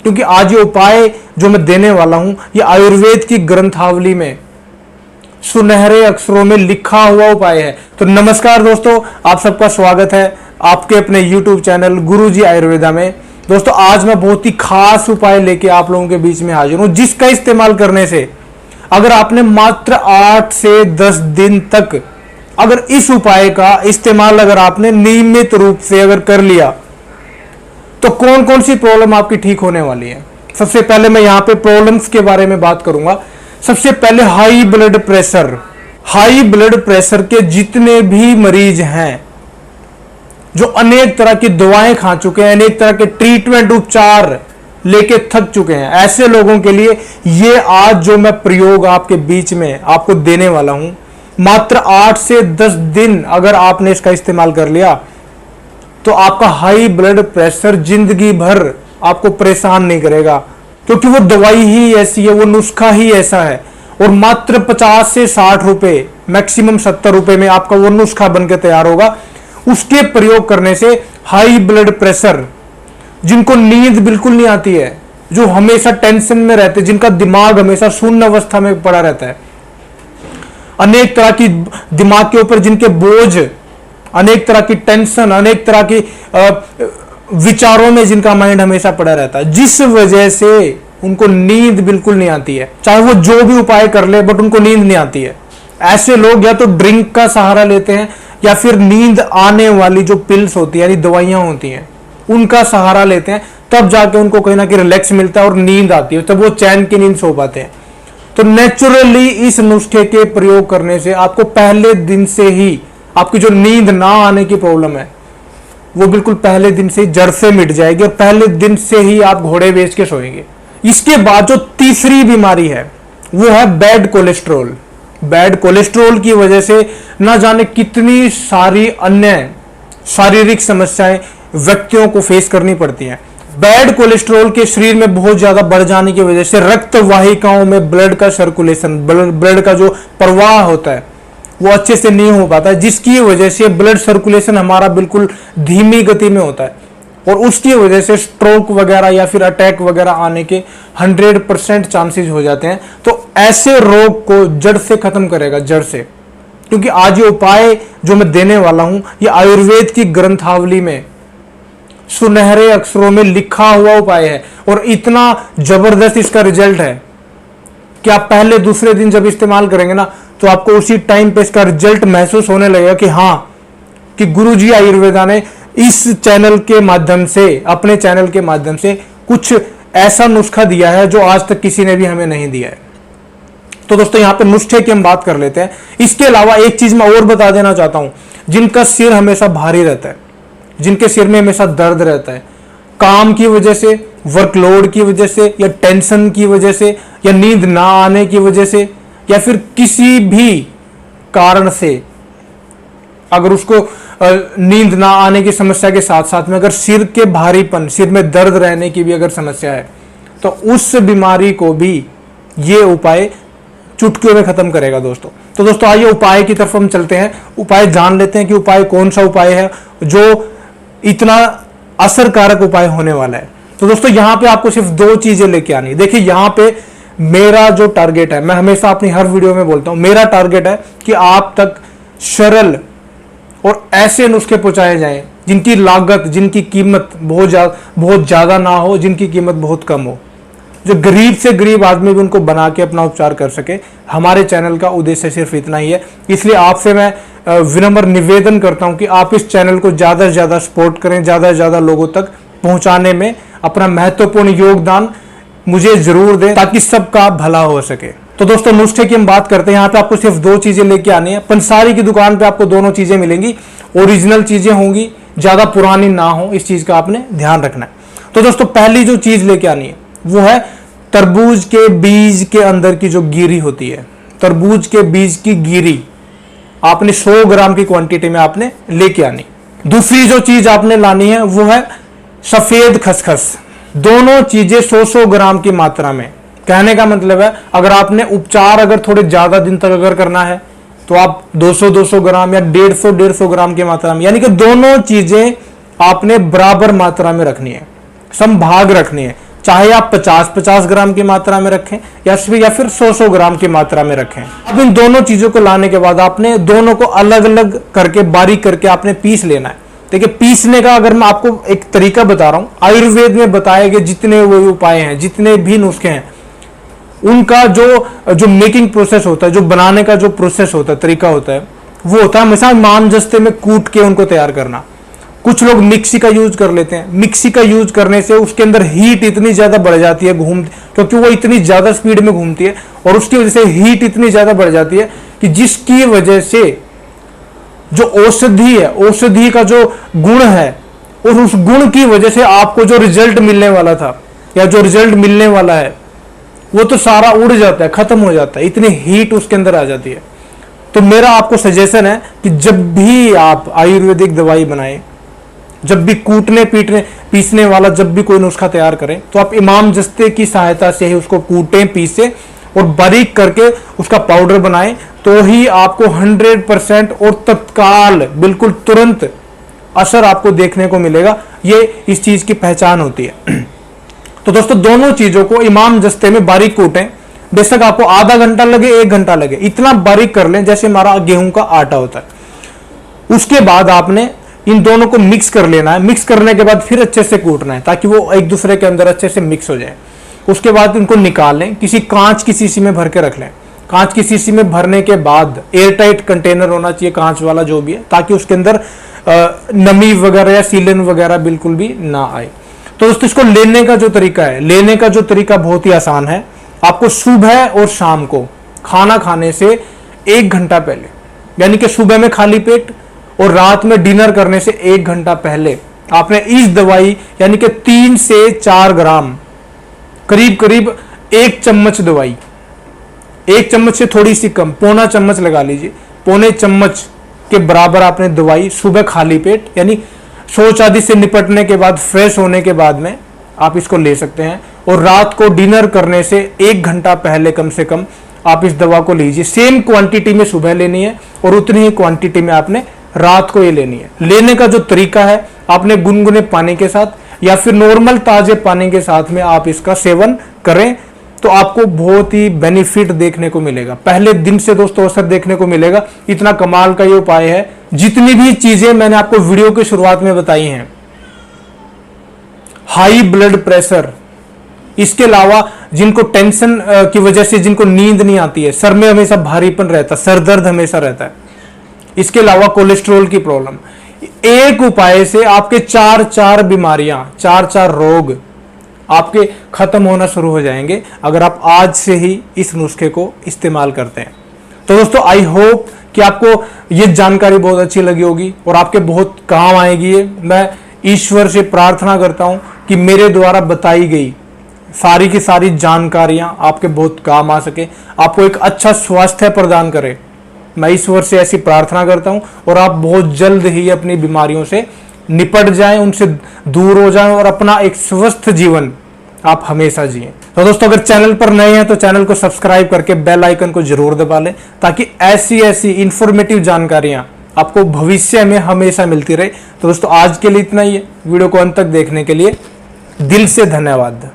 क्योंकि आज ये उपाय जो मैं देने वाला हूं ये आयुर्वेद की ग्रंथावली में सुनहरे अक्षरों में लिखा हुआ उपाय है। तो नमस्कार दोस्तों, आप सबका स्वागत है आपके अपने YouTube चैनल गुरुजी आयुर्वेदा में। दोस्तों आज मैं बहुत ही खास उपाय लेके आप लोगों के बीच में हाजिर हूं, जिसका इस्तेमाल करने से अगर आपने मात्र 8 से 10 दिन तक अगर इस उपाय का इस्तेमाल अगर आपने नियमित रूप से अगर कर लिया तो कौन कौन सी प्रॉब्लम आपकी ठीक होने वाली है। सबसे पहले मैं यहां पे प्रॉब्लम्स के बारे में बात करूंगा। सबसे पहले हाई ब्लड प्रेशर के जितने भी मरीज हैं जो अनेक तरह की दवाएं खा चुके हैं, अनेक तरह के ट्रीटमेंट उपचार लेके थक चुके हैं, ऐसे लोगों के लिए ये आज जो मैं प्रयोग आपके बीच में आपको देने वाला हूं, मात्र 8 से 10 दिन अगर आपने इसका इस्तेमाल कर लिया तो आपका हाई ब्लड प्रेशर जिंदगी भर आपको परेशान नहीं करेगा, क्योंकि वो दवाई ही ऐसी है, वो नुस्खा ही ऐसा है। और मात्र 50 से 60 रुपए, मैक्सिमम 70 रुपए में आपका वो नुस्खा बनकर तैयार होगा। उसके प्रयोग करने से हाई ब्लड प्रेशर, जिनको नींद बिल्कुल नहीं आती है, जो हमेशा टेंशन में रहते, जिनका दिमाग हमेशा शून्य अवस्था में पड़ा रहता है, अनेक तरह की दिमाग के ऊपर जिनके बोझ, अनेक तरह की टेंशन, अनेक तरह की विचारों में जिनका माइंड हमेशा पड़ा रहता है, जिस वजह से उनको नींद बिल्कुल नहीं आती है, चाहे वो जो भी उपाय कर ले बट उनको नींद नहीं आती है। ऐसे लोग या तो ड्रिंक का सहारा लेते हैं या फिर नींद आने वाली जो पिल्स होती है यानी दवाइयां होती हैं उनका सहारा लेते हैं, तब जाके उनको कहीं ना कहीं रिलैक्स मिलता है और नींद आती है, तब वो चैन की नींद सो पाते हैं। तो नेचुरली इस नुस्खे के प्रयोग करने से आपको पहले दिन से ही आपकी जो नींद ना आने की प्रॉब्लम है वो बिल्कुल पहले दिन से ही जड़ से मिट जाएगी और पहले दिन से ही आप घोड़े बेच के सोएंगे। इसके बाद जो तीसरी बीमारी है वो है बैड कोलेस्ट्रॉल। बैड कोलेस्ट्रॉल की वजह से ना जाने कितनी सारी अन्य शारीरिक समस्याएं व्यक्तियों को फेस करनी पड़ती हैं। बैड कोलेस्ट्रॉल के शरीर में बहुत ज्यादा बढ़ जाने की वजह से रक्त वाहिकाओं में ब्लड का सर्कुलेशन, ब्लड का जो प्रवाह होता है वो अच्छे से नहीं हो पाता है, जिसकी वजह से ब्लड सर्कुलेशन हमारा बिल्कुल धीमी गति में होता है और उसकी वजह से स्ट्रोक वगैरह या फिर अटैक वगैरह आने के 100% चांसेस हो जाते हैं। तो ऐसे रोग को जड़ से खत्म करेगा, जड़ से, क्योंकि आज ये उपाय जो मैं देने वाला हूं ये आयुर्वेद की ग्रंथावली में सुनहरे अक्षरों में लिखा हुआ उपाय है और इतना जबरदस्त इसका रिजल्ट है कि आप पहले दूसरे दिन जब इस्तेमाल करेंगे ना तो आपको उसी टाइम पे इसका रिजल्ट महसूस होने लगेगा कि हाँ, कि गुरुजी आयुर्वेदा ने इस चैनल के माध्यम से, अपने चैनल के माध्यम से कुछ ऐसा नुस्खा दिया है जो आज तक किसी ने भी हमें नहीं दिया है। तो दोस्तों यहां पे नुस्खे की हम बात कर लेते हैं। इसके अलावा एक चीज मैं और बता देना चाहता हूं, जिनका सिर हमेशा भारी रहता है, जिनके सिर में हमेशा दर्द रहता है, काम की वजह से, वर्कलोड की वजह से या टेंशन की वजह से या नींद ना आने की वजह से या फिर किसी भी कारण से अगर उसको नींद ना आने की समस्या के साथ साथ में अगर सिर के भारीपन, सिर में दर्द रहने की भी अगर समस्या है तो उस बीमारी को भी ये उपाय चुटकियों में खत्म करेगा दोस्तों। तो दोस्तों आइए उपाय की तरफ हम चलते हैं, उपाय जान लेते हैं कि उपाय कौन सा उपाय है जो इतना असरकारक उपाय होने वाला है। तो दोस्तों यहां पे आपको सिर्फ 2 चीजें लेके आनी है। देखिए यहां पे मेरा जो टारगेट है, मैं हमेशा अपनी हर वीडियो में बोलता हूं, मेरा टारगेट है कि आप तक सरल और ऐसे नुस्खे पहुंचाए जाएं जिनकी लागत, जिनकी कीमत बहुत ज्यादा ना हो, जिनकी कीमत बहुत कम हो, जो गरीब से गरीब आदमी भी उनको बना के अपना उपचार कर सके। हमारे चैनल का उद्देश्य सिर्फ इतना ही है। इसलिए आपसे मैं विनम्र निवेदन करता हूं कि आप इस चैनल को ज्यादा से ज्यादा सपोर्ट करें, ज्यादा से ज्यादा लोगों तक पहुंचाने में अपना महत्वपूर्ण योगदान मुझे जरूर दें ताकि सबका भला हो सके। तो दोस्तों नुस्खे की हम बात करते हैं। यहाँ पे आपको सिर्फ 2 चीजें लेके आनी है। पंसारी की दुकान पे आपको दोनों चीजें मिलेंगी, ओरिजिनल चीजें होंगी, ज्यादा पुरानी ना हो, इस चीज का आपने ध्यान रखना है। तो दोस्तों पहली जो चीज लेके आनी है वो है तरबूज के बीज के अंदर की जो गिरी होती है, तरबूज के बीज की गिरी आपने 100 ग्राम की क्वांटिटी में आपने लेके आनी। दूसरी जो चीज आपने लानी है वो है सफेद खसखस। दोनों चीजें 100-100 ग्राम की मात्रा में। कहने का मतलब है अगर आपने उपचार अगर थोड़े ज्यादा दिन तक अगर करना है तो आप 200-200 ग्राम या 150-150 ग्राम की मात्रा में, यानी कि दोनों चीजें आपने बराबर मात्रा में रखनी है, समभाग रखनी है। चाहे आप 50-50 ग्राम की मात्रा में रखें या फिर 100-100 ग्राम की मात्रा में रखें। अब इन दोनों चीजों को लाने के बाद आपने दोनों को अलग अलग करके बारीक करके आपने पीस लेना है। देखिए पीसने का अगर मैं आपको एक तरीका बता रहा हूं, आयुर्वेद में बताए गए जितने वो उपाय हैं, जितने भी नुस्खे हैं, उनका जो मेकिंग प्रोसेस होता है, जो बनाने का जो प्रोसेस होता है, तरीका होता है, वो होता है हमेशा मामजस्ते में कूट के उनको तैयार करना। कुछ लोग मिक्सी का यूज कर लेते हैं। मिक्सी का यूज करने से उसके अंदर हीट इतनी ज्यादा बढ़ जाती है क्योंकि वो इतनी ज्यादा स्पीड में घूमती है और उसकी वजह से हीट इतनी ज्यादा बढ़ जाती है कि जिसकी वजह से जो औषधि है, औषधि का जो गुण है, और उस गुण की वजह से आपको जो रिजल्ट मिलने वाला था या जो रिजल्ट मिलने वाला है वो तो सारा उड़ जाता है, खत्म हो जाता है, इतनी हीट उसके अंदर आ जाती है। तो मेरा आपको सजेशन है कि जब भी आप आयुर्वेदिक दवाई बनाएं, जब भी कूटने पीसने वाला जब भी कोई नुस्खा तैयार करें, तो आप इमाम जस्ते की सहायता से ही उसको कूटें, पीसें और बारीक करके उसका पाउडर बनाएं, तो ही आपको 100% और तत्काल बिल्कुल तुरंत असर आपको देखने को मिलेगा। ये इस चीज की पहचान होती है। तो दोस्तों दोनों चीजों को इमाम जस्ते में बारीक कूटें। बेशक आपको आधा घंटा लगे, 1 घंटा लगे, इतना बारीक कर लें जैसे हमारा गेहूं का आटा होता है। उसके बाद आपने इन दोनों को मिक्स कर लेना है। मिक्स करने के बाद फिर अच्छे से कूटना है ताकि वो एक दूसरे के अंदर अच्छे से मिक्स हो जाए। उसके बाद इनको निकाल लें, किसी कांच की शीशी में भर के रख लें। कांच की शीशी में भरने के बाद एयरटाइट कंटेनर होना चाहिए, कांच वाला जो भी है, ताकि उसके अंदर नमी वगैरह या सीलन वगैरह बिल्कुल भी ना आए। तो दोस्तों इसको लेने का जो तरीका है, लेने का जो तरीका बहुत ही आसान है। आपको सुबह और शाम को खाना खाने से 1 घंटा पहले, यानी कि सुबह में खाली पेट और रात में डिनर करने से 1 घंटा पहले आपने इस दवाई यानी कि 3 से 4 ग्राम, करीब करीब 1 चम्मच दवाई, 1 चम्मच से थोड़ी सी कम, पौना चम्मच लगा लीजिए, पौने चम्मच के बराबर आपने दवाई सुबह खाली पेट, यानी शौच आदि से निपटने के बाद, फ्रेश होने के बाद में आप इसको ले सकते हैं। और रात को डिनर करने से 1 घंटा पहले कम से कम आप इस दवा को लीजिए। सेम क्वांटिटी में सुबह लेनी है और उतनी ही क्वांटिटी में आपने रात को ये लेनी है। लेने का जो तरीका है, आपने गुनगुने पानी के साथ या फिर नॉर्मल ताजे पानी के साथ में आप इसका सेवन करें तो आपको बहुत ही बेनिफिट देखने को मिलेगा। पहले दिन से दोस्तों असर देखने को मिलेगा। इतना कमाल का ये उपाय है। जितनी भी चीजें मैंने आपको वीडियो की शुरुआत में बताई हैं, हाई ब्लड प्रेशर, इसके अलावा जिनको टेंशन की वजह से जिनको नींद नहीं आती है, सर में हमेशा भारीपन रहता है, सर दर्द हमेशा रहता है, इसके अलावा कोलेस्ट्रॉल की प्रॉब्लम, एक उपाय से आपके 4 बीमारियां, 4 रोग आपके खत्म होना शुरू हो जाएंगे अगर आप आज से ही इस नुस्खे को इस्तेमाल करते हैं। तो दोस्तों आई होप कि आपको ये जानकारी बहुत अच्छी लगी होगी और आपके बहुत काम आएगी। ये मैं ईश्वर से प्रार्थना करता हूं कि मेरे द्वारा बताई गई सारी की सारी जानकारियां आपके बहुत काम आ सके, आपको एक अच्छा स्वास्थ्य प्रदान करे। मैं ईश्वर से ऐसी प्रार्थना करता हूं और आप बहुत जल्द ही अपनी बीमारियों से निपट जाएं, उनसे दूर हो जाएं और अपना एक स्वस्थ जीवन आप हमेशा जिएं। तो दोस्तों अगर चैनल पर नए हैं तो चैनल को सब्सक्राइब करके बेल आइकन को जरूर दबा लें ताकि ऐसी इंफॉर्मेटिव जानकारियां आपको भविष्य में हमेशा मिलती रहे। तो दोस्तों आज के लिए इतना ही है। वीडियो को अंत तक देखने के लिए दिल से धन्यवाद।